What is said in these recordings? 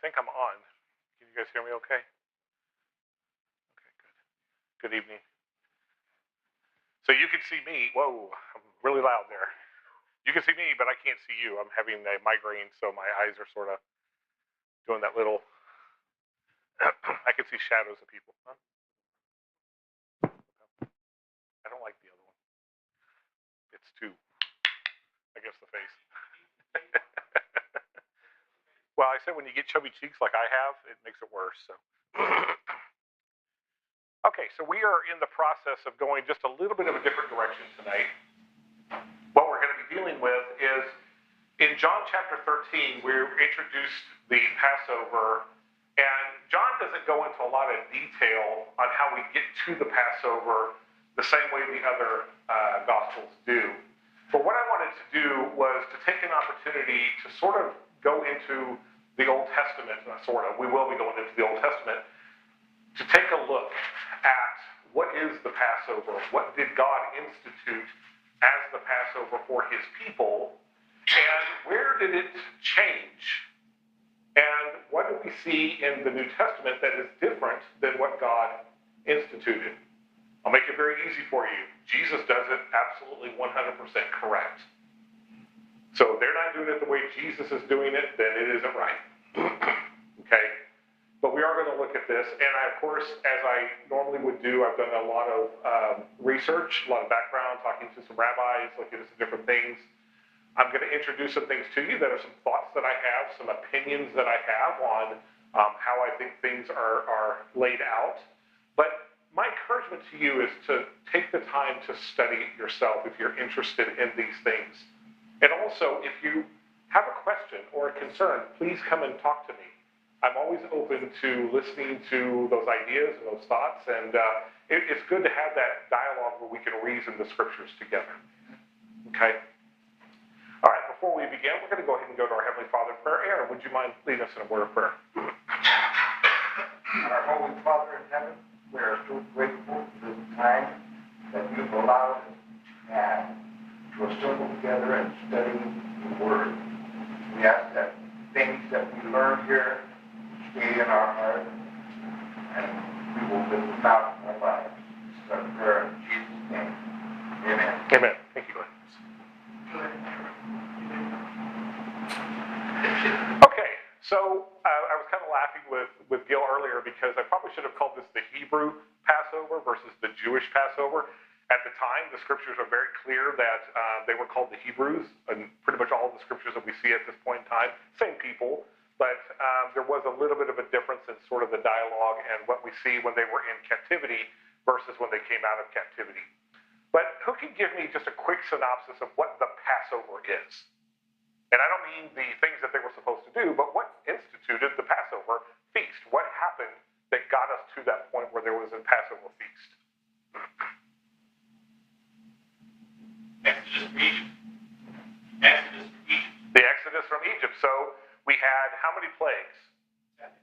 think I'm on. Can you guys hear me okay? Okay, good. Good evening. So you can see me. Whoa, I'm really loud there. You can see me, but I can't see you. I'm having a migraine, so my eyes are sort of doing that little. I can see shadows of people. Huh? I don't like the other one. It's too, I guess, the face. Well, I said when you get chubby cheeks like I have, it makes it worse. So. Okay, so we are in the process of going just a little bit of a different direction tonight. What we're going to be dealing with is in John chapter 13, we're introduced the Passover, and John doesn't go into a lot of detail on how we get to the Passover the same way the other Gospels do. But what I wanted to do was to take an opportunity to sort of go into the Old Testament, we will be going into the Old Testament, to take a look at what is the Passover, what did God institute as the Passover for his people, and where did it change? And what do we see in the New Testament that is different than what God instituted? I'll make it very easy for you. Jesus does it absolutely 100% correct. So if they're not doing it the way Jesus is doing it, then it isn't right. Okay? But we are going to look at this, and of course, as I normally would do, I've done a lot of research, a lot of background, talking to some rabbis, looking at some different things. I'm going to introduce some things to you that are some thoughts that I have, some opinions that I have on how I think things are laid out. But my encouragement to you is to take the time to study it yourself if you're interested in these things. And also, if you have a question or a concern, please come and talk to me. I'm always open to listening to those ideas and those thoughts, and it's good to have that dialogue where we can reason the scriptures together. Okay? All right, before we begin, we're going to go ahead and go to our Heavenly Father in prayer. Aaron, would you mind leading us in a word of prayer? Our Holy Father in heaven, we are so grateful for this time that you've allowed us to have to assemble together and study the Word. We ask that things that we learn here stay in our heart, and we will live them out in our lives. This is our prayer in Jesus' name. Amen. Amen. Thank you, Glenn. Okay, so I was kind of laughing with Gil earlier because I probably should have called this the Hebrew Passover versus the Jewish Passover. At the time, the scriptures are very clear that they were called the Hebrews, and pretty much all the scriptures that we see at this point in time, same people, but there was a little bit of a difference in sort of the dialogue and what we see when they were in captivity versus when they came out of captivity. But who can give me just a quick synopsis of what the Passover is? And I don't mean the things that they were supposed to do, but what instituted the Passover feast? What happened that got us to that point where there was a Passover feast? Exodus from Egypt. Exodus from Egypt. The Exodus from Egypt. So we had how many plagues? 10. 10.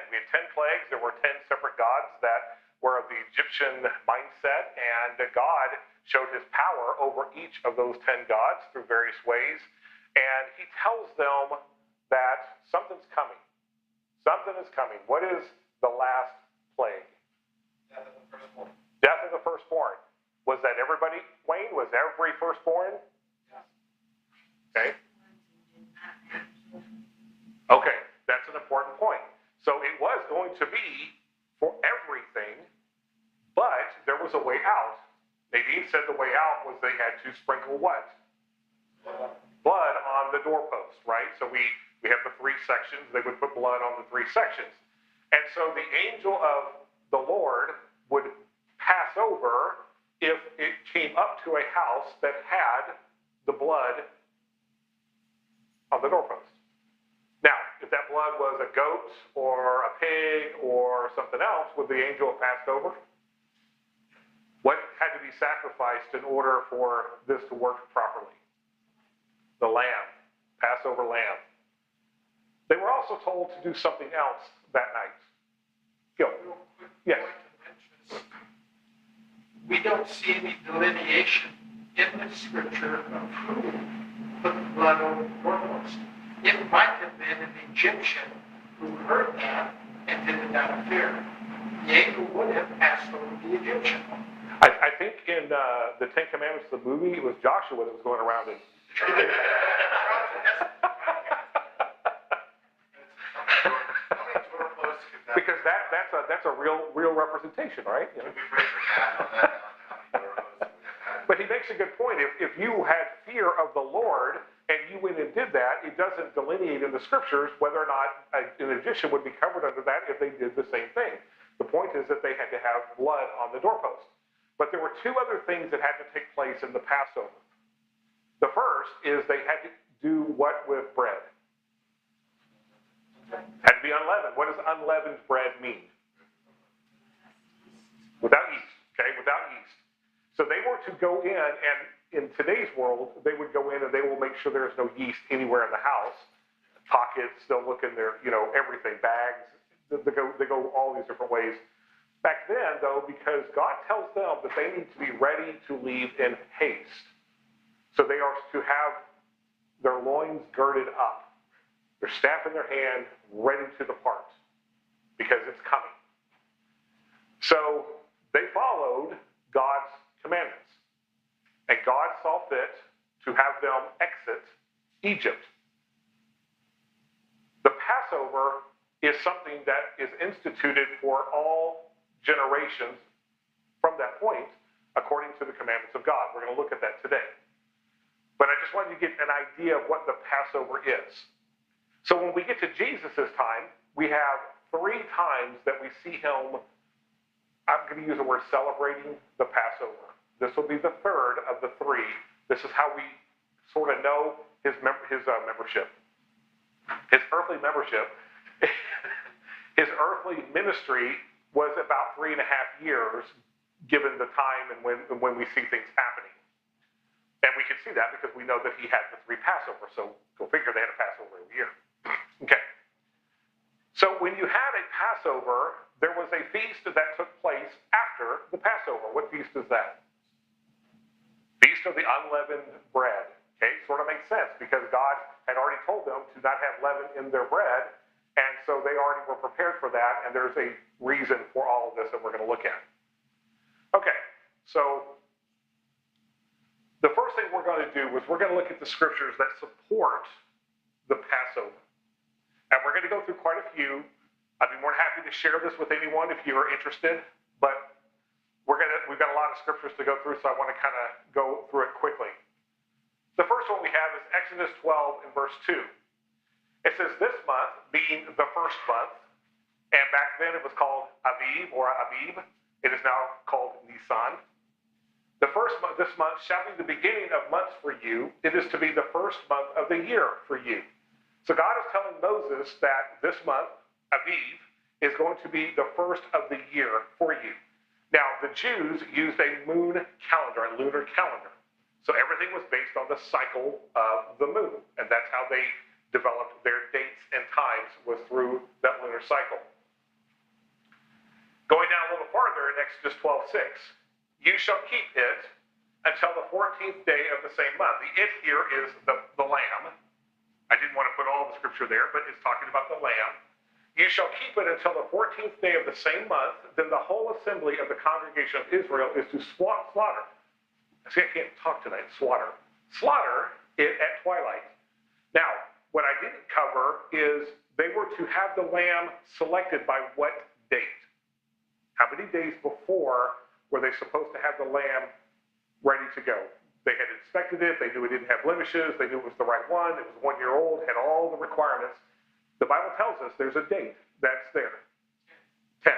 We had 10 plagues. There were 10 separate gods that were of the Egyptian mindset, and God showed his power over each of those 10 gods through various ways. And he tells them that something's coming. Something is coming. What is the last plague? Death of the firstborn. Death of the firstborn. Was that everybody, Wayne? Was every firstborn? Yes. Okay. Okay, that's an important point. So it was going to be for everything, but there was a way out. Nadine said the way out was they had to sprinkle what? Blood on the doorpost, right? So we have the 3 sections. They would put blood on the 3 sections. And so the angel of the Lord would pass over if it came up to a house that had the blood on the doorpost. Now, if that blood was a goat or a pig or something else, would the angel have passed over? What had to be sacrificed in order for this to work properly? The lamb, Passover lamb. They were also told to do something else that night. Gil. Yes. We don't see any delineation in the scripture of who put the blood on the doorpost. It might have been an Egyptian who heard that and did not fear. The angel would have passed over the Egyptian. I think in the Ten Commandments, the movie, it was Joshua that was going around and because that's a real representation, right? You know? But he makes a good point. If you had fear of the Lord and you went and did that, it doesn't delineate in the scriptures whether or not an Egyptian would be covered under that if they did the same thing. The point is that they had to have blood on the doorpost. But there were two other things that had to take place in the Passover. The first is they had to do what with bread? Had to be unleavened. What does unleavened bread mean? Without yeast, okay? Without yeast. So they were to go in, and in today's world, they would go in and they will make sure there's no yeast anywhere in the house. Pockets, they'll look in their, everything, bags. They go all these different ways. Back then, though, because God tells them that they need to be ready to leave in haste. So they are to have their loins girded up, their staff in their hand, ready to depart, because it's coming. So they followed God's commandments. And God saw fit to have them exit Egypt. The Passover is something that is instituted for all generations from that point, according to the commandments of God. We're going to look at that today. But I just wanted you to get an idea of what the Passover is. So when we get to Jesus' time, we have 3 times that we see him, I'm going to use the word celebrating the Passover. This will be the third of the 3. This is how we sort of know his membership. His earthly membership, his earthly ministry was about 3.5 years, given the time and when we see things happening. And we can see that because we know that he had the 3 Passover. So go figure, they had a Passover every year. Okay. So when you had a Passover, there was a feast that took place after the Passover. What feast is that? Feast of the unleavened bread. Okay, sort of makes sense because God had already told them to not have leaven in their bread, and so they already were prepared for that, and there's a reason for all of this that we're going to look at. Okay, so the first thing we're going to do is we're going to look at the scriptures that support the Passover. And we're going to go through quite a few. I'd be more than happy to share this with anyone if you're interested, but we've got a lot of scriptures to go through, so I want to kind of go through it quickly. The first one we have is Exodus 12 and verse 2. It says, this month being the first month, and back then it was called Aviv or Abib. It is now called Nisan. The first month, this month shall be the beginning of months for you. It is to be the first month of the year for you. So God is telling Moses that this month, Aviv, is going to be the first of the year for you. Now, the Jews used a moon calendar, a lunar calendar. So everything was based on the cycle of the moon, and that's how they developed their dates and times, was through that lunar cycle. Going down a little farther in Exodus 12:6, you shall keep it until the 14th day of the same month. The it here is the lamb. I didn't want to put all the scripture there, but it's talking about the lamb. You shall keep it until the 14th day of the same month. Then the whole assembly of the congregation of Israel is to slaughter. See, I can't talk tonight. Slaughter it at twilight. Now, what I didn't cover is they were to have the lamb selected by what date? How many days before were they supposed to have the lamb ready to go? They had inspected it. They knew it didn't have blemishes. They knew it was the right one. It was 1 year old, had all the requirements. The Bible tells us there's a date that's there. 10.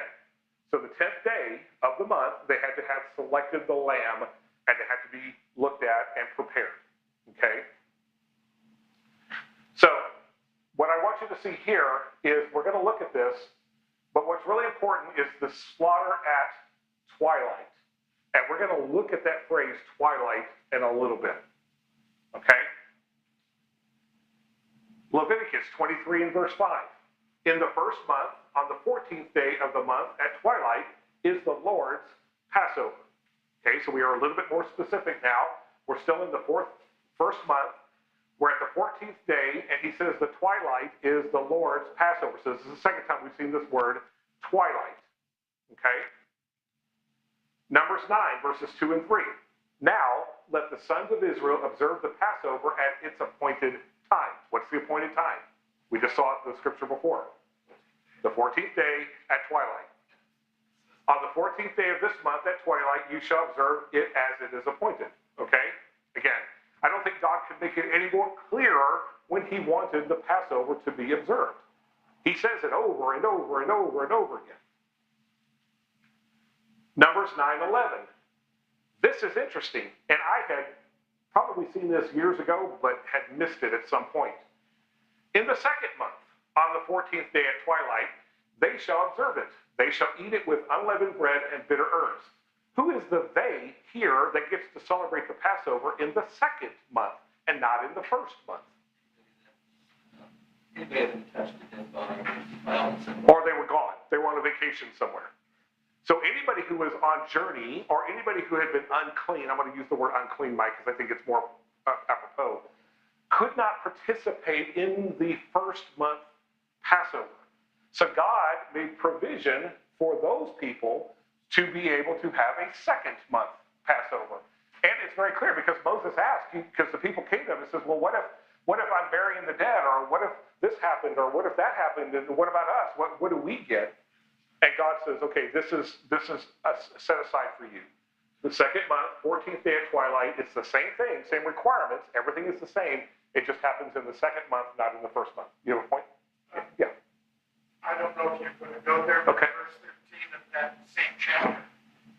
So the 10th day of the month, they had to have selected the lamb, and it had to be looked at and prepared. Okay? So what I want you to see here is we're going to look at this, but what's really important is the slaughter at twilight. And we're going to look at that phrase, twilight, in a little bit. Okay? Leviticus 23 and verse 5. In the first month, on the 14th day of the month at twilight, is the Lord's Passover. Okay, so we are a little bit more specific now. We're still in the first month. We're at the 14th day, and he says the twilight is the Lord's Passover. So this is the second time we've seen this word, twilight. Okay? Numbers 9, verses 2 and 3. Now, let the sons of Israel observe the Passover at its appointed time. What's the appointed time? We just saw it in the scripture before. The 14th day at twilight. On the 14th day of this month at twilight, you shall observe it as it is appointed. Okay? Again, I don't think God could make it any more clearer when he wanted the Passover to be observed. He says it over and over and over and over again. Numbers 9:11. This is interesting, and I had probably seen this years ago, but had missed it at some point. In the second month, on the 14th day at twilight, they shall observe it. They shall eat it with unleavened bread and bitter herbs. Who is the they here that gets to celebrate the Passover in the second month and not in the first month? Anybody that touched a dead body, violence, and Or they were gone. They were on a vacation somewhere. So anybody who was on journey or anybody who had been unclean, I'm going to use the word unclean, Mike, because I think it's more apropos, could not participate in the first month Passover. So God made provision for those people to be able to have a second month Passover. And it's very clear because Moses asked, because the people came to him and says, well, what if I'm burying the dead? Or what if this happened? Or what if that happened? And what about us? What do we get? And God says, okay, this is set aside for you. The second month, 14th day at twilight, it's the same thing, same requirements. Everything is the same. It just happens in the second month, not in the first month. You have a point? Yeah. I don't know if you're going to go there, but Okay. verse 13 of that same chapter,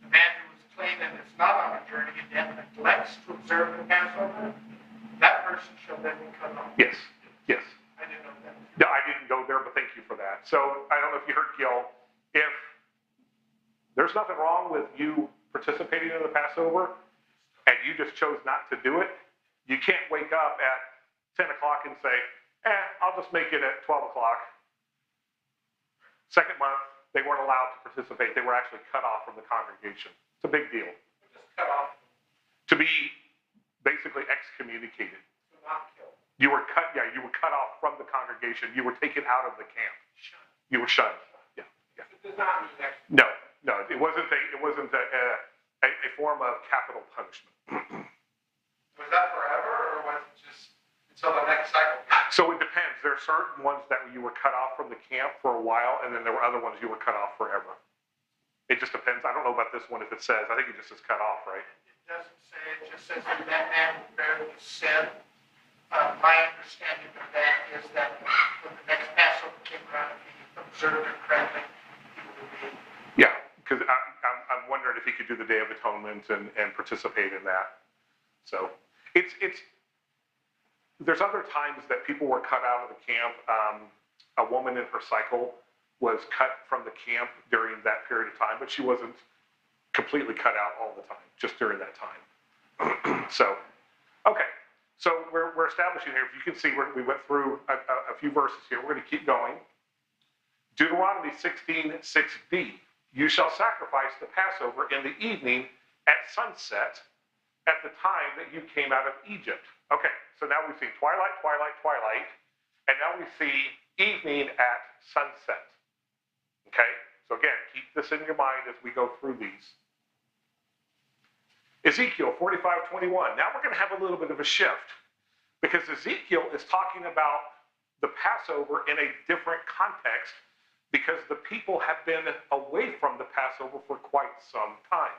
the man who is clean and is not on a journey and yet neglects to observe the Passover, that person shall then be cut off. Yes. Yes. I didn't know that. No, I didn't go there, but thank you for that. So I don't know if you heard Gil. If there's nothing wrong with you participating in the Passover and you just chose not to do it, you can't wake up at 10 o'clock and say, I'll just make it at 12 o'clock. Second month, they weren't allowed to participate. They were actually cut off from the congregation. It's a big deal. Just cut off, To be basically excommunicated. to not kill. You were cut off from the congregation. You were taken out of the camp. Shun. You were shunned. It does not mean that. No, it wasn't a form of capital punishment. Was that forever, or was it just until the next cycle? So it depends. There are certain ones that you were cut off from the camp for a while, and then there were other ones you were cut off forever. It just depends. I don't know about this one if it says. I think it just says cut off, right? It doesn't say, it just says that that man will bear the sin. My understanding of that is that when the next Passover came around, if he observed it correctly, he would be. Yeah, because I'm wondering if he could do the Day of Atonement and participate in that. So it's there's other times that people were cut out of the camp. A woman in her cycle was cut from the camp during that period of time, but she wasn't completely cut out all the time, just during that time. So, okay. So we're establishing here, if you can see, we went through a few verses here. We're going to keep going. Deuteronomy 16:6b. You shall sacrifice the Passover in the evening at sunset at the time that you came out of Egypt. Okay, so now we see twilight, and now we see evening at sunset. Okay, so again, keep this in your mind as we go through these. Ezekiel 45:21. Now we're going to have a little bit of a shift because Ezekiel is talking about the Passover in a different context because the people have been away from the Passover for quite some time.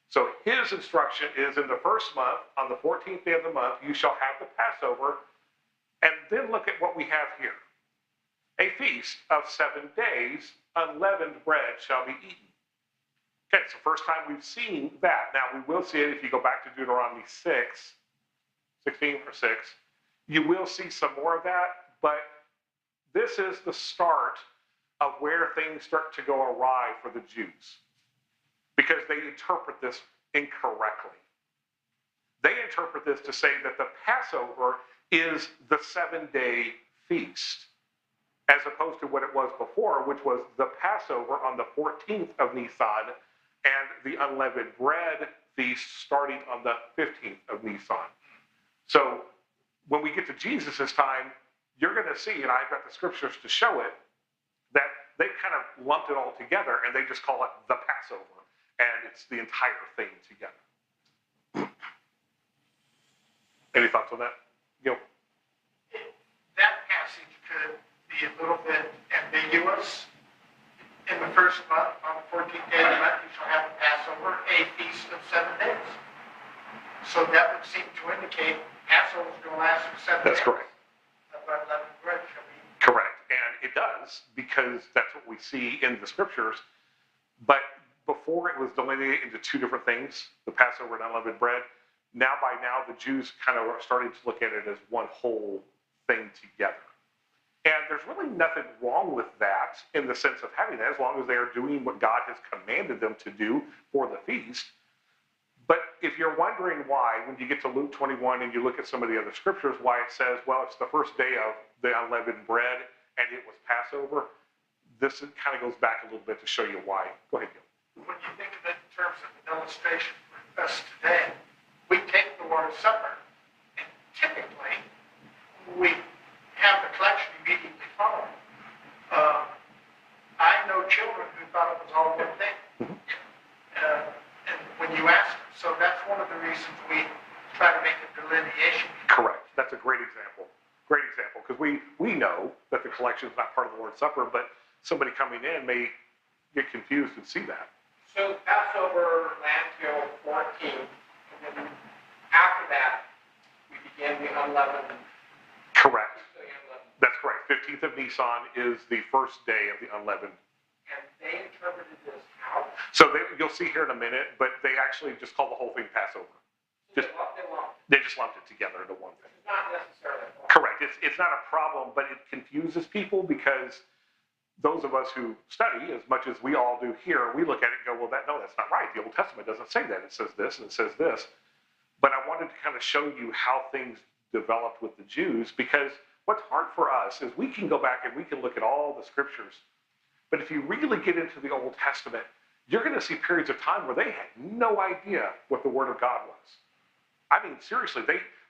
So his instruction is in the first month, on the 14th day of the month, you shall have the Passover. And then look at what we have here. A feast of 7 days, unleavened bread shall be eaten. Okay, it's the first time we've seen that. Now, we will see it if you go back to Deuteronomy 16 or 6. You will see some more of that, but this is the start of where things start to go awry for the Jews because they interpret this incorrectly. They interpret this to say that the Passover is the 7-day feast, as opposed to what it was before, which was the Passover on the 14th of Nisan and the unleavened bread feast starting on the 15th of Nisan. So when we get to Jesus' time, you're going to see, and I've got the scriptures to show it, that they kind of lumped it all together and they just call it the Passover. And it's the entire thing together. Any thoughts on that? Gil? That passage could be a little bit ambiguous. In the first month, on the 14th day of the month, you shall have a Passover, a feast of 7 days. So that would seem to indicate Passover is going to last for 7 days. That's correct. But unleavened bread shall be. Correct. And it does, because that's what we see in the scriptures. But before it was delineated into two different things, the Passover and unleavened bread, by now the Jews kind of are starting to look at it as one whole thing together. And there's really nothing wrong with that in the sense of having that, as long as they are doing what God has commanded them to do for the feast. But if you're wondering why, when you get to Luke 21 and you look at some of the other scriptures, why it says, well, it's the first day of the unleavened bread and it was Passover, this kind of goes back a little bit to show you why. Go ahead, Gil. When you think of it in terms of an illustration for us today, we take the Lord's Supper, and typically we have the collection immediately following. I know children who thought it was all one thing. And when you ask them, so that's one of the reasons we try to make a delineation. Correct. That's a great example. Great example, because we know that the collection is not part of the Lord's Supper, but somebody coming in may get confused and see that. So Passover ran till 14, and then after that, we began the unleavened. Correct. That's correct. 15th of Nisan is the first day of the unleavened. And they interpreted this how? So you'll see here in a minute, but they actually just call the whole thing Passover. They They just lumped it together into one thing. It's not necessarily wrong. Correct. It's not a problem, but it confuses people because those of us who study, as much as we all do here, we look at it and go, well, that's not right. The Old Testament doesn't say that. It says this and it says this. But I wanted to kind of show you how things developed with the Jews, because what's hard for us is we can go back and we can look at all the scriptures. But if you really get into the Old Testament, you're going to see periods of time where they had no idea what the Word of God was. I mean, seriously,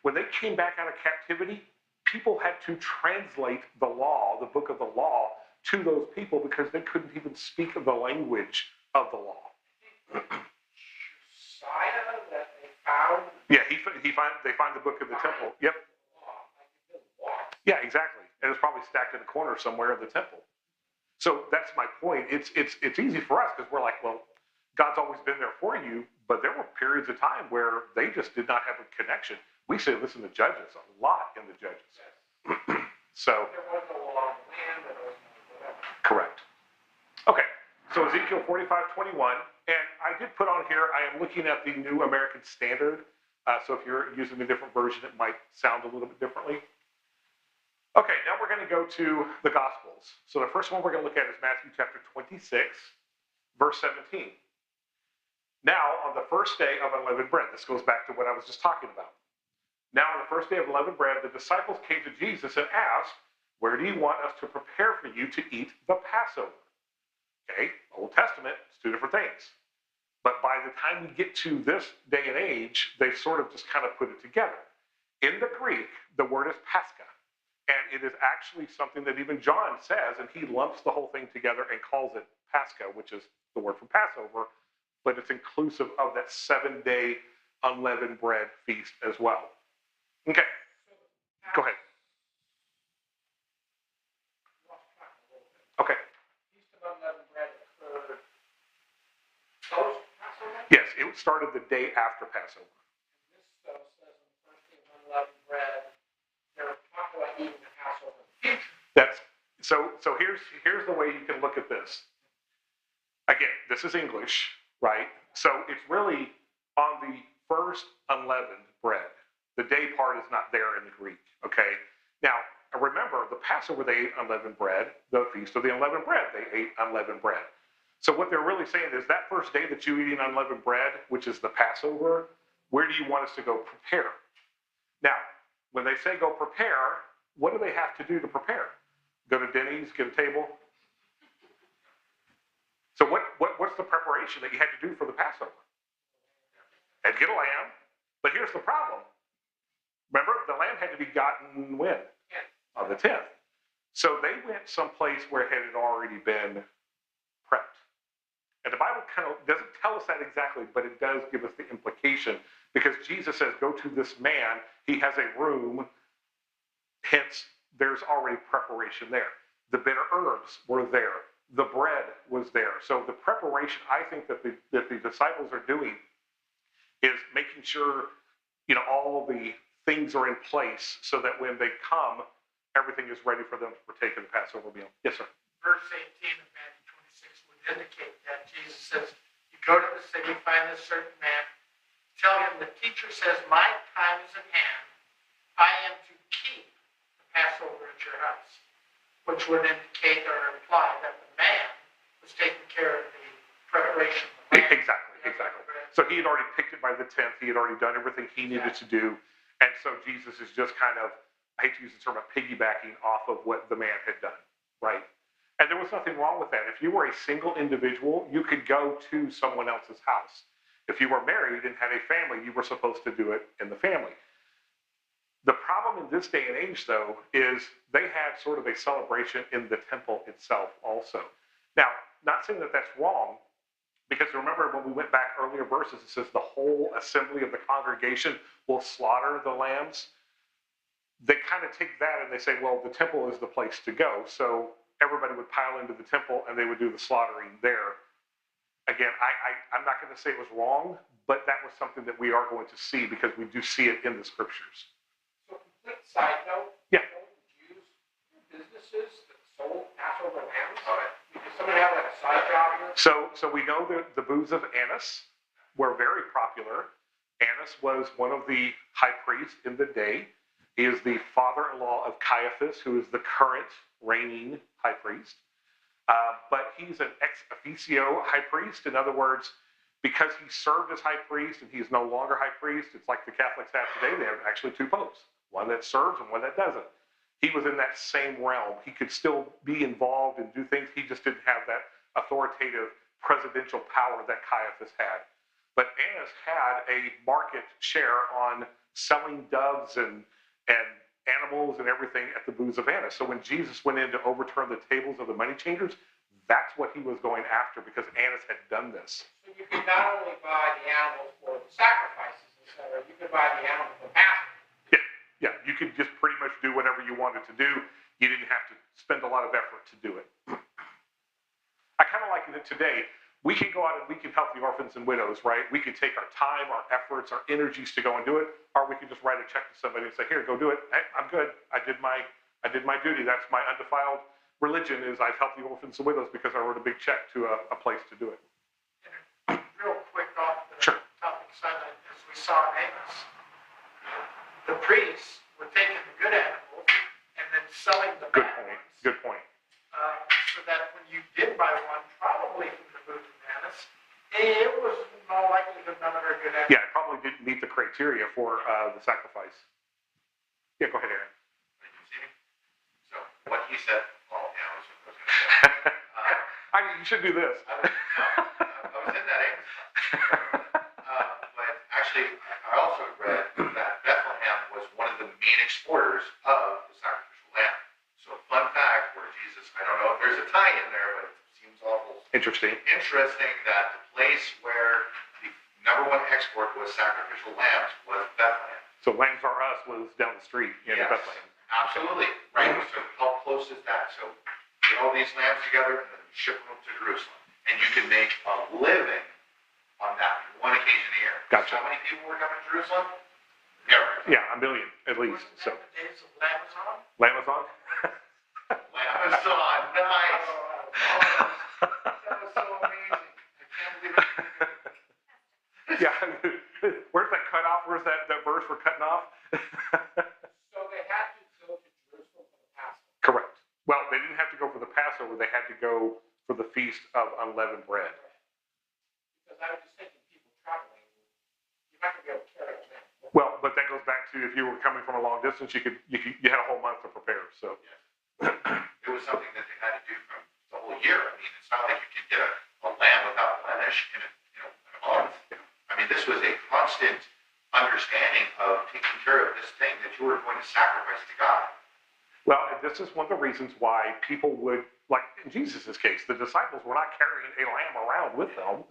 when they came back out of captivity, people had to translate the law, the book of the law, to those people because they couldn't even speak the language of the law. Josiah that they found. Yeah, they find the book of the temple. Yep. Yeah, exactly. And it's probably stacked in a corner somewhere in the temple. So that's my point. It's easy for us because we're like, well, God's always been there for you, but there were periods of time where they just did not have a connection. We say listen to Judges a lot in the Judges. So There was no law of the land, there was no whatever. correct. Okay, so Ezekiel 45:21, and I did put on here, I am looking at the New American Standard. So if you're using a different version, it might sound a little bit differently. Okay, now we're going to go to the Gospels. So the first one we're going to look at is Matthew chapter 26, verse 17. Now, on the first day of unleavened bread, this goes back to what I was just talking about. Now, on the first day of unleavened bread, the disciples came to Jesus and asked, where do you want us to prepare for you to eat the Passover? Okay, Old Testament, it's two different things. But by the time we get to this day and age, they sort of just kind of put it together. In the Greek, the word is Pascha. And it is actually something that even John says, and he lumps the whole thing together and calls it Pascha, which is the word for Passover, but it's inclusive of that 7-day unleavened bread feast as well. Okay, go ahead. Okay. Feast of unleavened bread occurred post-Passover? Yes, it started the day after Passover. This says on the first day of unleavened bread, they were talking about eating the Passover in the future. That's so here's the way you can look at this. Again, this is English, right? So it's really on the first unleavened bread. The day part is not there in the Greek, okay? Now, remember, the Passover, they ate unleavened bread. The Feast of the Unleavened Bread, they ate unleavened bread. So what they're really saying is that first day that you eat unleavened bread, which is the Passover, where do you want us to go prepare? Now, when they say go prepare, what do they have to do to prepare? Go to Denny's, get a table? So what's the preparation that you had to do for the Passover? And get a lamb. But here's the problem. Remember, the lamb had to begotten when? On the 10th. So they went someplace where it had already been prepped. And the Bible kind of doesn't tell us that exactly, but it does give us the implication, because Jesus says, go to this man, he has a room, hence there's already preparation there. The bitter herbs were there. The bread was there. So the preparation, I think, that the disciples are doing is making sure, all the things are in place so that when they come, everything is ready for them to partake in the Passover meal. Yes, sir. Verse 18 of Matthew 26 would indicate that Jesus says, you go to the city, find this certain man, tell him the teacher says, my time is at hand. I am to keep the Passover at your house, which would indicate or imply that the man was taking care of the preparation of the lamb. Exactly. So he had already picked it by the 10th. He had already done everything he needed to do. And so Jesus is just kind of, I hate to use the term, piggybacking off of what the man had done, right? And there was nothing wrong with that. If you were a single individual, you could go to someone else's house. If you were married and had a family, you were supposed to do it in the family. The problem in this day and age, though, is they had sort of a celebration in the temple itself also. Now, not saying that that's wrong, because remember when we went back earlier verses, it says the whole assembly of the congregation will slaughter the lambs. They kind of take that and they say, well, the temple is the place to go. So everybody would pile into the temple and they would do the slaughtering there. Again, I'm not going to say it was wrong, but that was something that we are going to see because we do see it in the scriptures. So, complete side note. Yeah. The Jews, businesses that sold Passover lambs. Does someone have like a side job here? So we know that the booths of Annas were very popular. Annas was one of the high priests in the day. He is the father-in-law of Caiaphas, who is the current reigning high priest. But he's an ex officio high priest. In other words, because he served as high priest and he is no longer high priest, it's like the Catholics have today. They have actually two popes, one that serves and one that doesn't. He was in that same realm. He could still be involved and do things. He just didn't have that authoritative presidential power that Caiaphas had. But Annas had a market share on selling doves and animals and everything at the booths of Annas. So when Jesus went in to overturn the tables of the money changers, that's what he was going after, because Annas had done this. So you could not only buy the animals for the sacrifices, etc., you could buy the animals for Passover. Yeah, you could just pretty much do whatever you wanted to do. You didn't have to spend a lot of effort to do it. I kind of like it today. We can go out and we can help the orphans and widows, right? We can take our time, our efforts, our energies to go and do it, or we can just write a check to somebody and say, here, go do it. Hey, I'm good. I did my duty. That's my undefiled religion, is I've helped the orphans and widows because I wrote a big check to a place to do it. And real quick off the Sure. topic side, as we saw in Amos, the priests were taking the good animals and then selling the Good bad point. ones. Good point. So that when you did buy one, probably from the booth of Annas, it was in all likelihood none of our good animals. Yeah, it probably didn't meet the criteria for the sacrifice. Yeah, go ahead, Aaron. Did you see me? So what he said, well, yeah, I was going to say. I mean, you should do this. I was in that Amos class. But actually, I also read that Bethlehem was one of the main exporters of the sacrificial lamb. So fun fact where Jesus, I don't know if there's a tie in there, but it seems awful Interesting. that the place where the number one export was sacrificial lambs was Bethlehem. So Lambs Are Us was down the street in Yes. Bethlehem. Absolutely, right. So how close is that? So get all these lambs together and then ship them to Jerusalem. And you can make a living on that one occasion a year. Gotcha. How many people were coming to Jerusalem? Never. Yeah, a million at least. Wasn't So that the days of Amazon? Amazon. Amazon, nice. That was so amazing. I can't believe it. Yeah. Where's that cut off? Where's that verse we're cutting off? So they had to go to Jerusalem for the Passover. Correct. Well, they didn't have to go for the Passover. They had to go for the Feast of Unleavened Bread. Because I was just thinking, people traveling, you're not going to be able to carry a lamb. Well, but that goes back to if you were coming from a long distance, you had a whole month to prepare. So It was something that they had to do from the whole year. I mean, it's not like you can get a lamb without blemish in a month. I mean, this was a constant understanding of taking care of this thing that you were going to sacrifice to God. Well, and this is one of the reasons why people would, like in Jesus' case, the disciples were not carrying a lamb around with them.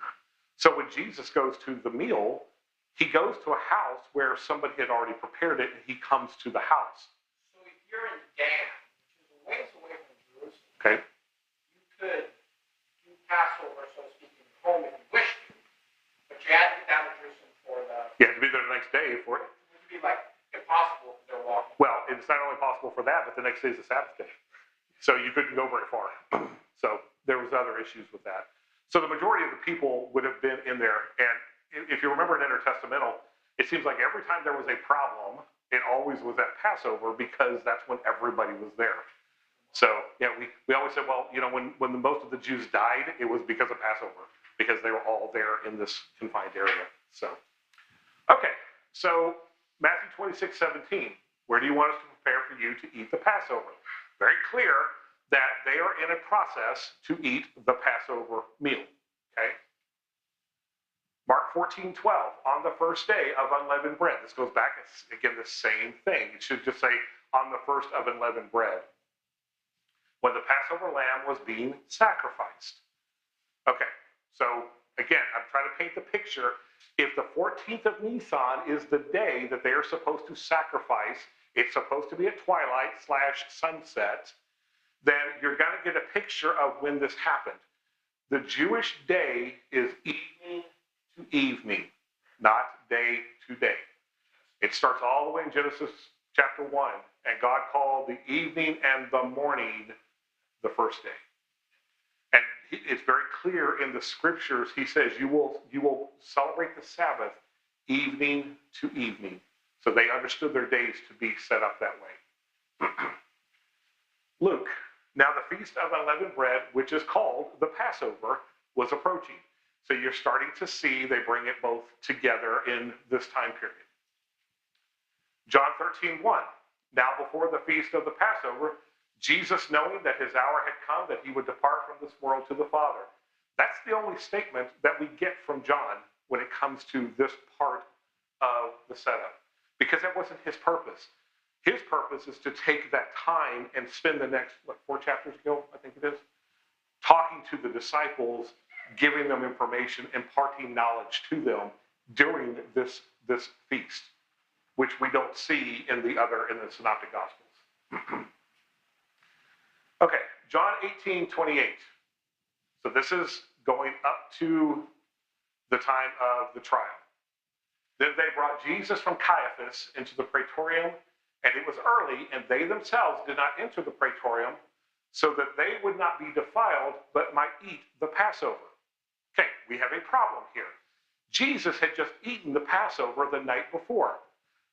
So when Jesus goes to the meal, he goes to a house where somebody had already prepared it, and he comes to the house. So if you're in Dan, which is a ways away from Jerusalem, Okay? you could do Passover, so to speak, in your home if you wished to, but you had to get down to Jerusalem for the, You have to be there the next day for it. it would be like impossible if they're walking. Well, it's not only possible for that, but the next day is the Sabbath day. So you couldn't go very far. So there was other issues with that. So the majority of the people would have been in there. And if you remember in Intertestamental, it seems like every time there was a problem, it always was at Passover because that's when everybody was there. So, yeah, we always said, well, you know, when most of the Jews died, it was because of Passover, because they were all there in this confined area. So, okay, so Matthew 26:17, where do you want us to prepare for you to eat the Passover? Very clear that they are in a process to eat the Passover meal, okay? Mark 14:12, on the first day of unleavened bread. This goes back, it's, again, the same thing. It should just say, on the first of unleavened bread, when the Passover lamb was being sacrificed. Okay, so again, I'm trying to paint the picture. If the 14th of Nisan is the day that they are supposed to sacrifice, it's supposed to be at twilight/sunset, then you're going to get a picture of when this happened. The Jewish day is evening to evening, not day to day. It starts all the way in Genesis chapter 1, and God called the evening and the morning the first day. And it's very clear in the scriptures, he says, you will celebrate the Sabbath evening to evening. So they understood their days to be set up that way. Luke, now the Feast of Unleavened Bread, which is called the Passover, was approaching. So you're starting to see they bring it both together in this time period. John 13:1, now before the Feast of the Passover, Jesus, knowing that his hour had come, that he would depart from this world to the Father. That's the only statement that we get from John when it comes to this part of the setup, because that wasn't his purpose. His purpose is to take that time and spend the next, 4 chapters ago, I think it is, talking to the disciples, giving them information, imparting knowledge to them during this feast, which we don't see in the Synoptic Gospels. Okay, John 18:28. So this is going up to the time of the trial. Then they brought Jesus from Caiaphas into the praetorium, and it was early, and they themselves did not enter the praetorium, so that they would not be defiled, but might eat the Passover. Okay, we have a problem here. Jesus had just eaten the Passover the night before.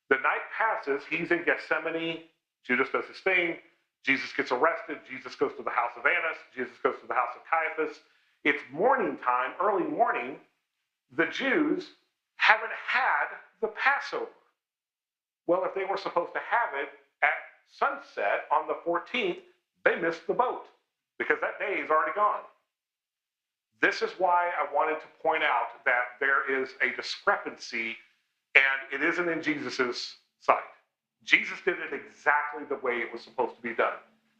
The night passes, he's in Gethsemane, Judas does his thing, Jesus gets arrested, Jesus goes to the house of Annas, Jesus goes to the house of Caiaphas. It's morning time, early morning. The Jews haven't had the Passover. Well, if they were supposed to have it at sunset on the 14th, they missed the boat because that day is already gone. This is why I wanted to point out that there is a discrepancy, and it isn't in Jesus's side. Jesus did it exactly the way it was supposed to be done.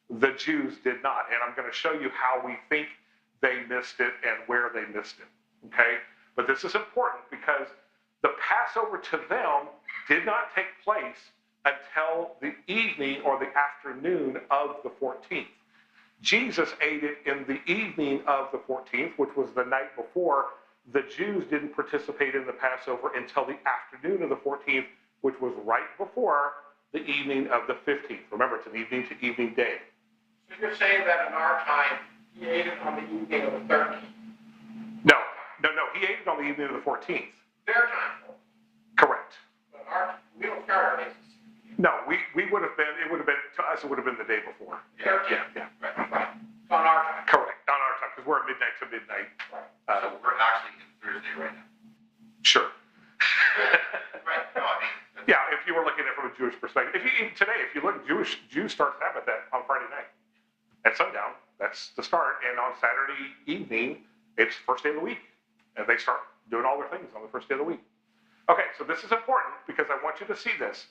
The Jews did not, and I'm going to show you how we think they missed it and where they missed it, okay? But this is important because the Passover to them did not take place until the evening or the afternoon of the 14th. Jesus ate it in the evening of the 14th, which was the night before. The Jews didn't participate in the Passover until the afternoon of the 14th, which was right before the evening of the 15th. Remember, it's an evening to evening day. So you're saying that in our time, he ate it on the evening of the 13th? No. He ate it on the evening of the 14th. Their time. Correct. But we don't start our days. No, we would have been, it would have been, to us, it would have been the day before. Yeah. Right. On our time. Correct, on our time, because we're at midnight to midnight. So we're actually in Thursday right now. Sure. Right. No, I mean, Yeah, if you were looking at it from a Jewish perspective. Today, if you look, Jews start Sabbath on Friday night at sundown. That's the start. And on Saturday evening, it's first day of the week. And they start doing all their things on the first day of the week. Okay, so this is important because I want you to see this.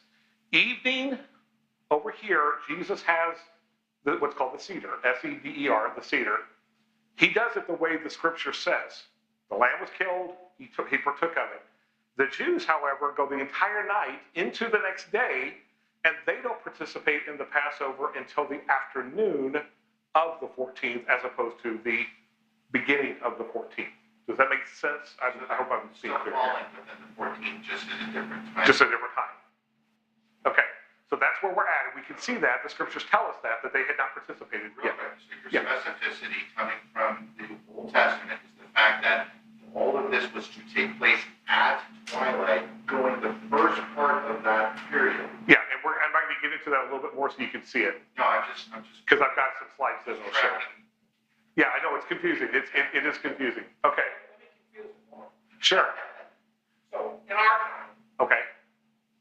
Evening, over here, Jesus has what's called the Seder, S-E-D-E-R, the Seder. He does it the way the scripture says. The lamb was killed, he partook of it. The Jews, however, go the entire night into the next day, and they don't participate in the Passover until the afternoon of the 14th, as opposed to the beginning of the 14th. Does that make sense? I hope I'm being Still clear. falling within the 14, just at a different time. Just a different time. Okay, so that's where we're at. And we can see that. The scriptures tell us that they had not participated Real yet. quick, so your specificity coming from the Old Testament is the fact that all of this was to take place at twilight during the first part of that period. Yeah, and I'm going to get into that a little bit more so you can see it. No, I'm just Because I've got some slides that will show. tracking. Yeah, I know, it's confusing. It is confusing. Okay, Let me confuse it more. sure. So in our time, Okay,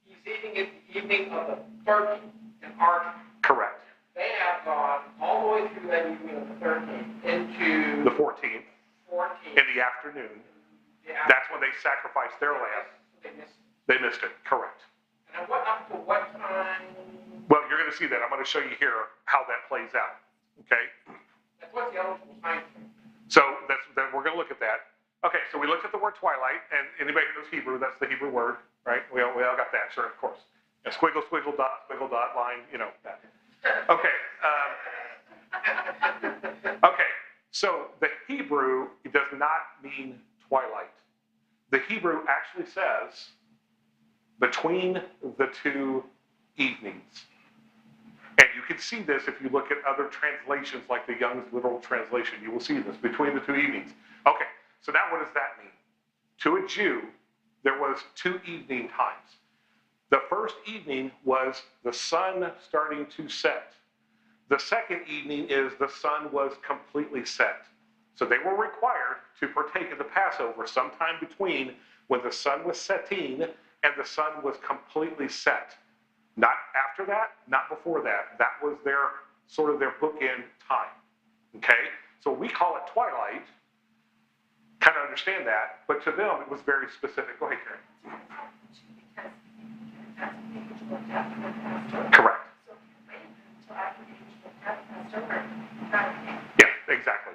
he's eating it the evening of the 13th in our time. correct. They have gone all the way through that evening of the 13th into The 14th 14th. in the afternoon, that's when they sacrificed their lamb. They missed it. They missed it, correct. And what up to what time? Well, you're going to see that. I'm going to show you here how that plays out. Okay, That's what's the eligible time frame. so we're going to look at that. Okay, so we looked at the word twilight, and anybody who knows Hebrew, that's the Hebrew word, right? We all got that, sure, of course. Yeah, squiggle, squiggle, dot, line, you know that. Okay. Okay, so the Hebrew, it does not mean twilight. The Hebrew actually says between the two evenings. And you can see this if you look at other translations like the Young's Literal Translation. You will see this, between the two evenings. Okay, so now what does that mean? To a Jew, there was two evening times. The first evening was the sun starting to set. The second evening is the sun was completely set. So they were required to partake of the Passover sometime between when the sun was setting and the sun was completely set. Not after that, not before that. That was their sort of their bookend time. Okay? So we call it twilight. Kind of understand that, but to them it was very specific. Go ahead, Karen. Correct. Yeah, exactly.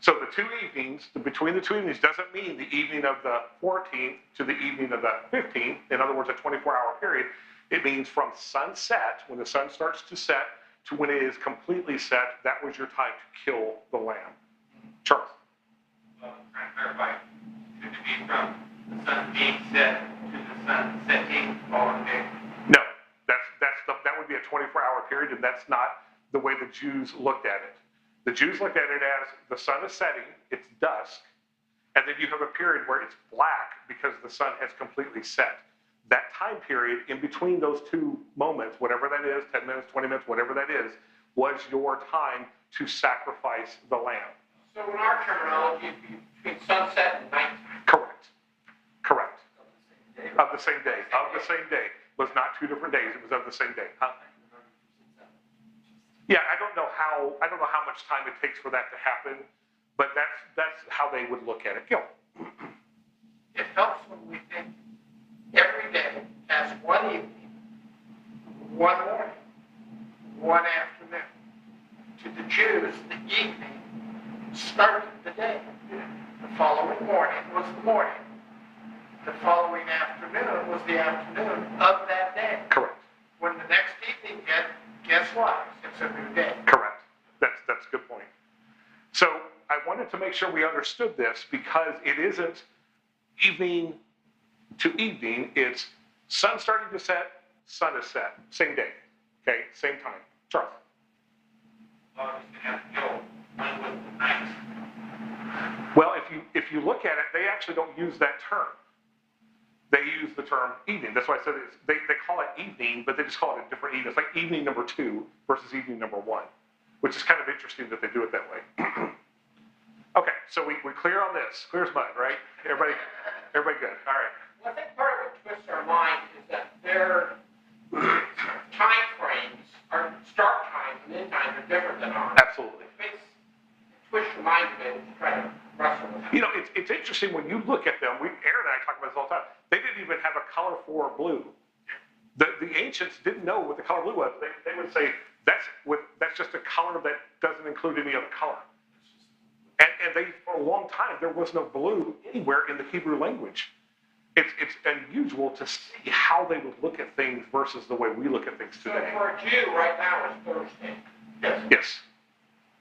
So the two evenings, between the two evenings doesn't mean the evening of the 14th to the evening of the 15th. In other words, a 24-hour period. It means from sunset, when the sun starts to set, to when it is completely set, that was your time to kill the lamb. Charles. Trying to clarify, could it be from the sun being set to the sun setting following day? No, that would be a 24-hour period, and that's not the way the Jews looked at it. The Jews looked at it as the sun is setting, it's dusk, and then you have a period where it's black because the sun has completely set. That time period in between those two moments, whatever that is, 10 minutes, 20 minutes, whatever that is, was your time to sacrifice the lamb. So in our terminology, it'd be between sunset and nighttime. Correct. Of the same day. It was not two different days, it was of the same day. Huh? Yeah, I don't know how much time it takes for that to happen, but that's how they would look at it. Gil. It helps when we think every day has one evening, one morning, one afternoon. To the Jews, the evening started the day. The following morning was the morning. The following afternoon was the afternoon of that day. Correct. When the next evening hit, guess what? It's a new day. Correct. That's a good point. So I wanted to make sure we understood this because it isn't evening to evening. It's sun starting to set, sun is set. Same day. Okay, same time. Charles. Well, I was going to have to go, when was the night? Well, if you look at it, they actually don't use that term. They use the term evening. That's why I said they call it evening, but they just call it a different evening. It's like evening number 2 versus evening number 1, which is kind of interesting that they do it that way. Okay, so we're clear on this. Clear as mud, right? Everybody good. All right. Well, I think part of what twists our mind is that their time frames, our start times and end times are different than ours. Absolutely. It twists your mind a bit to try to wrestle with it. You know, it's interesting when you look at them. Aaron and I talk about this all the time. blue. The ancients didn't know what the color blue was. They would say, that's just a color that doesn't include any other color. And they, for a long time, there was no blue anywhere in the Hebrew language. It's unusual to see how they would look at things versus the way we look at things So today. for a Jew, right now is Thursday. Yes,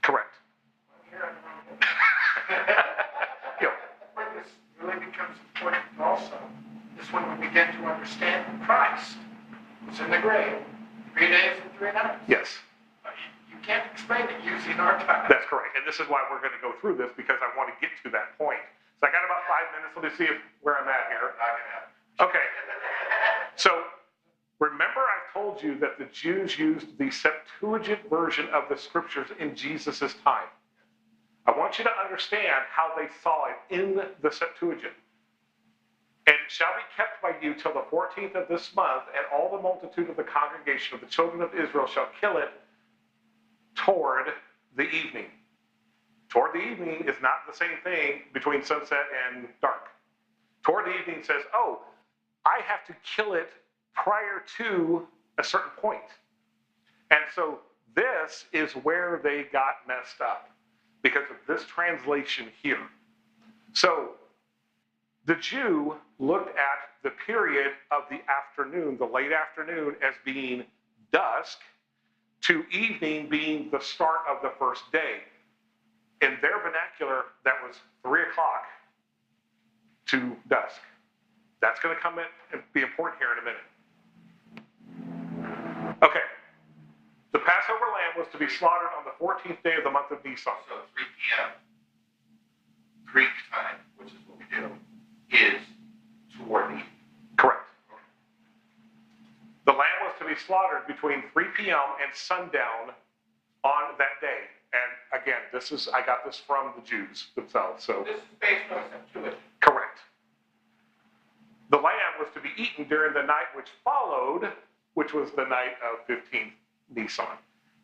correct. Here I'm wrong. Yeah. Where this really becomes important also is when we begin to understand Christ was in the grave 3 days and 3 nights. Yes, You can't explain it using our time. that's correct. And this is why we're going to go through this, because I want to get to that point. So I got about 5 minutes. Let me see where I'm at here. Okay. So remember I told you that the Jews used the Septuagint version of the scriptures in Jesus' time. I want you to understand how they saw it in the Septuagint. And it shall be kept by you till the 14th of this month, and all the multitude of the congregation of the children of Israel shall kill it toward the evening. Toward the evening is not the same thing between sunset and dark. Toward the evening says, oh, I have to kill it prior to a certain point. And so this is where they got messed up, because of this translation here. So the Jew looked at the period of the afternoon, the late afternoon, as being dusk, to evening being the start of the first day. In their vernacular, that was 3 o'clock to dusk. That's going to come in and be important here in a minute. Okay. The Passover lamb was to be slaughtered on the 14th day of the month of Nisan. So 3 p.m. Greek time, which is what we do, is toward the evening. Correct. The lamb was to be slaughtered between 3 p.m. and sundown on that day. And again, I got this from the Jews themselves. So This is based on Septuagint. correct. The lamb was to be eaten during the night which followed, which was the night of 15th Nisan.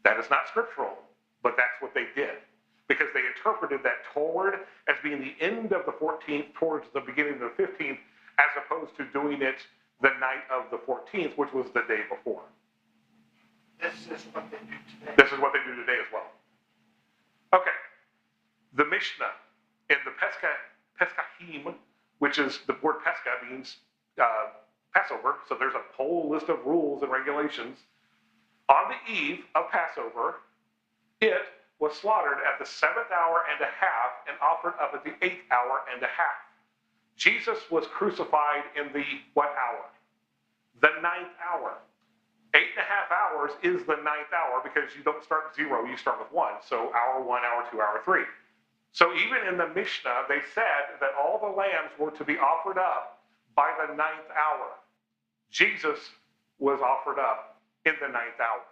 That is not scriptural, but that's what they did, because they interpreted that toward as being the end of the 14th towards the beginning of the 15th, as opposed to doing it the night of the 14th, which was the day before. This is what they do today. This is what they do today as well. Okay. The Mishnah in the Pesachim, which is the word Pesach means Passover, so there's a whole list of rules and regulations. On the eve of Passover, it was slaughtered at the 7th hour and a half and offered up at the 8th hour and a half. Jesus was crucified in the what hour? The 9th hour. 8.5 hours is the 9th hour, because you don't start 0, you start with 1. So hour 1, hour 2, hour 3. So even in the Mishnah, they said that all the lambs were to be offered up by the 9th hour. Jesus was offered up in the 9th hour,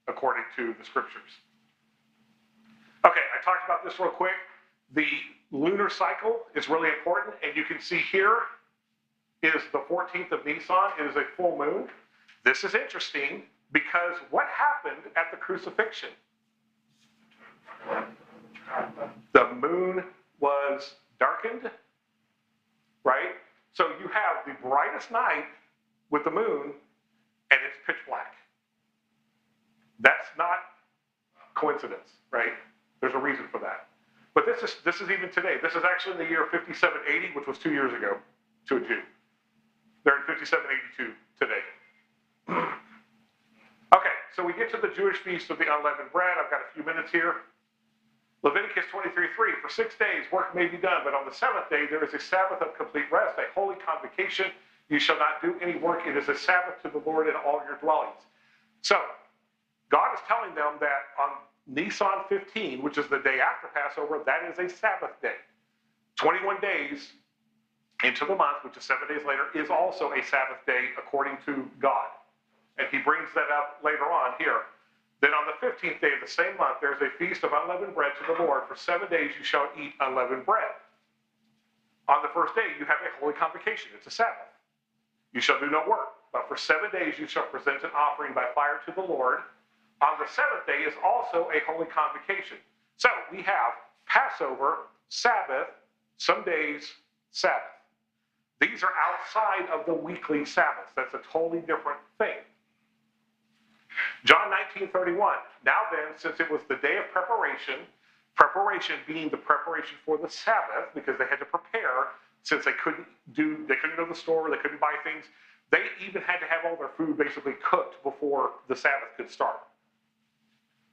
according to the scriptures. Okay, I talked about this real quick. The lunar cycle is really important, and you can see here is the 14th of Nisan. It is a full moon. This is interesting because what happened at the crucifixion? The moon was darkened, right? So you have the brightest night with the moon, and it's pitch black. That's not coincidence, right? There's a reason for that. But this is even today. This is actually in the year 5780, which was 2 years ago to a Jew. They're in 5782 today. Okay, so we get to the Jewish feast of the unleavened bread. I've got a few minutes here. Leviticus 23:3, for 6 days work may be done, but on the 7th day there is a Sabbath of complete rest, a holy convocation. You shall not do any work. It is a Sabbath to the Lord in all your dwellings. So, God is telling them that on Nisan 15, which is the day after Passover, that is a Sabbath day. 21 days into the month, which is 7 days later, is also a Sabbath day according to God. And he brings that up later on here. Then on the 15th day of the same month, there's a feast of unleavened bread to the Lord. For 7 days you shall eat unleavened bread. On the first day, you have a holy convocation. It's a Sabbath. You shall do no work. But for 7 days you shall present an offering by fire to the Lord. On the 7th day is also a holy convocation. So we have Passover, Sabbath, some days, Sabbath. These are outside of the weekly Sabbaths. That's a totally different thing. John 19:31. Now then, since it was the day of preparation being the preparation for the Sabbath, because they had to prepare, since they couldn't go to the store, they couldn't buy things, they even had to have all their food basically cooked before the Sabbath could start.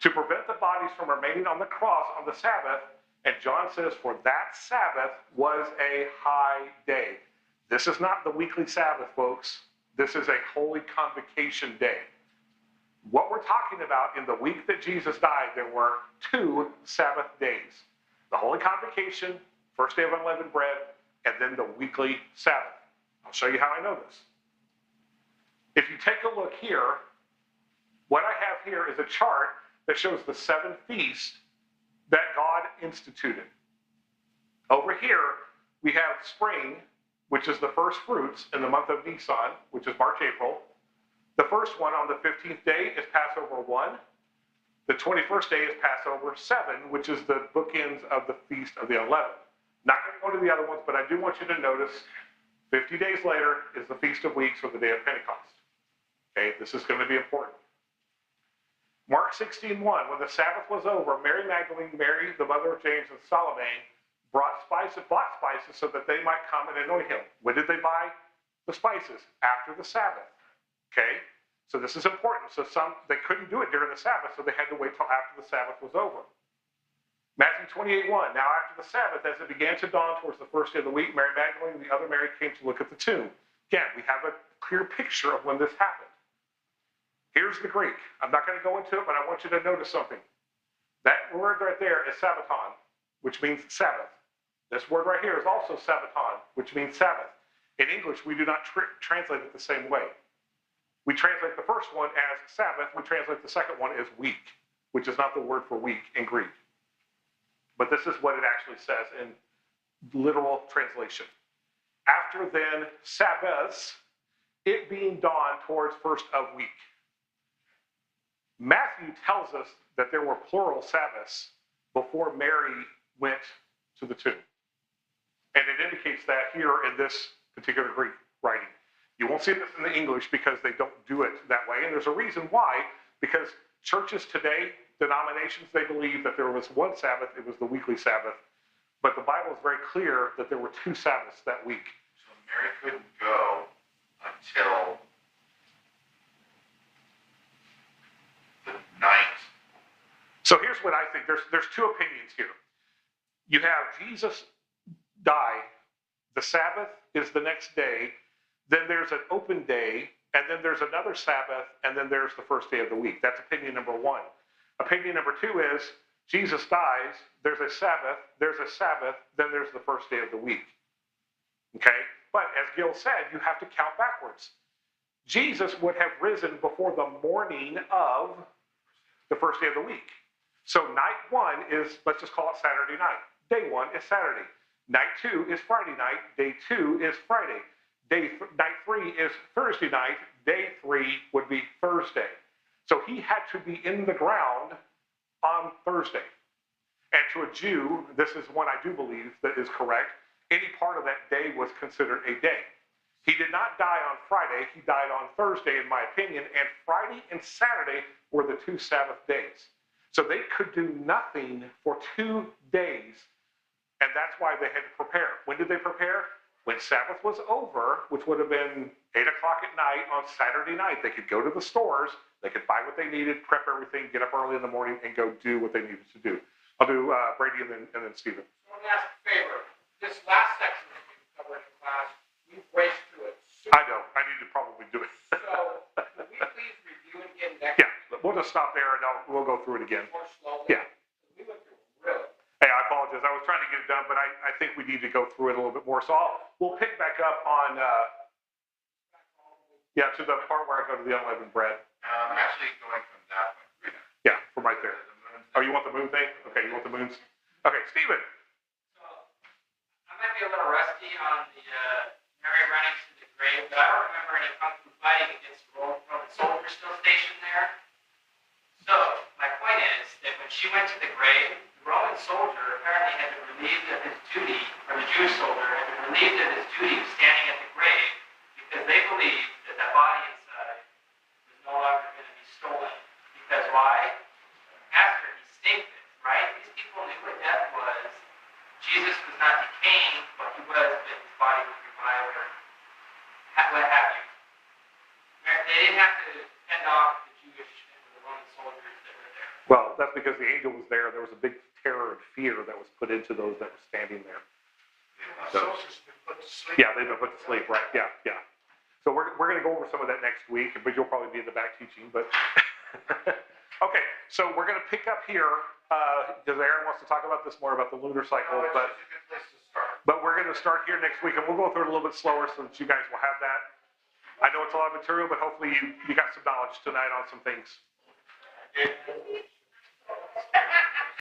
To prevent the bodies from remaining on the cross on the Sabbath, and John says, for that Sabbath was a high day. This is not the weekly Sabbath, folks. This is a holy convocation day. What we're talking about, in the week that Jesus died, there were 2 Sabbath days. The Holy Convocation, first day of unleavened bread, and then the weekly Sabbath. I'll show you how I know this. If you take a look here, what I have here is a chart that shows the 7 feasts that God instituted. Over here, we have spring, which is the first fruits in the month of Nisan, which is March, April. The first one on the 15th day is Passover 1. The 21st day is Passover 7, which is the bookends of the Feast of the Unleavened. Not going to go to the other ones, but I do want you to notice 50 days later is the Feast of Weeks, or the day of Pentecost. Okay, this is going to be important. Mark 16:1, when the Sabbath was over, Mary Magdalene, Mary, the mother of James, and Salome bought spices so that they might come and anoint him. When did they buy the spices? After the Sabbath. Okay, so this is important. So they couldn't do it during the Sabbath, so they had to wait till after the Sabbath was over. Matthew 28:1, now after the Sabbath, as it began to dawn towards the first day of the week, Mary Magdalene and the other Mary came to look at the tomb. Again, we have a clear picture of when this happened. Here's the Greek. I'm not going to go into it, but I want you to notice something. That word right there is Sabbaton, which means Sabbath. This word right here is also Sabbaton, which means Sabbath. In English, we do not translate it the same way. We translate the first one as Sabbath. We translate the second one as week, which is not the word for week in Greek. But this is what it actually says in literal translation. After then, Sabbaths, it being dawn towards first of week. Matthew tells us that there were plural Sabbaths before Mary went to the tomb. And it indicates that here in this particular Greek writing. You won't see this in the English because they don't do it that way. And there's a reason why. Because churches today, denominations, they believe that there was one Sabbath, it was the weekly Sabbath. But the Bible is very clear that there were 2 Sabbaths that week. So Mary couldn't go until the 9th. So here's what I think. There's 2 opinions here. You have Jesus die. The Sabbath is the next day. Then there's an open day. And then there's another Sabbath. And then there's the first day of the week. That's opinion number 1. Opinion number 2 is Jesus dies. There's a Sabbath. There's a Sabbath. Then there's the first day of the week. Okay? But as Gil said, you have to count backwards. Jesus would have risen before the morning of the first day of the week. So night 1 is, let's just call it Saturday night. Day 1 is Saturday. Night 2 is Friday night. Day 2 is Friday. Night 3 is Thursday night. Day 3 would be Thursday. So he had to be in the ground on Thursday. And to a Jew, this is one I do believe that is correct, any part of that day was considered a day. He did not die on Friday. He died on Thursday, in my opinion. And Friday and Saturday were the 2 Sabbath days. So they could do nothing for 2 days. And that's why they had to prepare. When did they prepare? When Sabbath was over, which would have been 8 o'clock at night on Saturday night, they could go to the stores, they could buy what they needed, prep everything, get up early in the morning, and go do what they needed to do. I'll do Brady and then Stephen. I want to ask a favor. This last section that we covered in class, we've raced through it. I know. I need to probably do it. So, could we please review it again next Yeah, we'll just stop there and we'll go through it again. more slowly? Yeah. We went through it really. Hey, I apologize. I was trying to get it done, but I think we need to go through it a little bit more. So we'll pick back up on, to the part where I go to the unleavened bread. Actually going from that one. Yeah, from right there. Oh, you want the moon thing? Okay, you want the moons? Okay, Stephen. So, I might be a little rusty on the Mary running to the grave, but I don't remember any kung fu fighting against Roman soldiers still stationed there. So, my point is that when she went to the grave, the Roman soldier apparently had been relieved of his duty, or the Jewish soldier had been relieved of his duty of standing at why? Pastor, he stinks it, right? These people knew what death was. Jesus was not decaying, but he was, but his body was revived, or what have you. They didn't have to fend off the Jewish and the Roman soldiers that were there. Well, that's because the angel was there. There was a big terror and fear that was put into those that were standing there. Soldiers been put to sleep. Yeah, they've been put to sleep, right? Yeah, yeah. So we're going to go over some of that next week, but you'll probably be in the back teaching. But okay, so we're going to pick up here because Aaron wants to talk about this more about the lunar cycle. No, it's But just a good place to start. But we're going to start here next week, and we'll go through it a little bit slower so that you guys will have that. I know it's a lot of material, but hopefully you got some knowledge tonight on some things. It,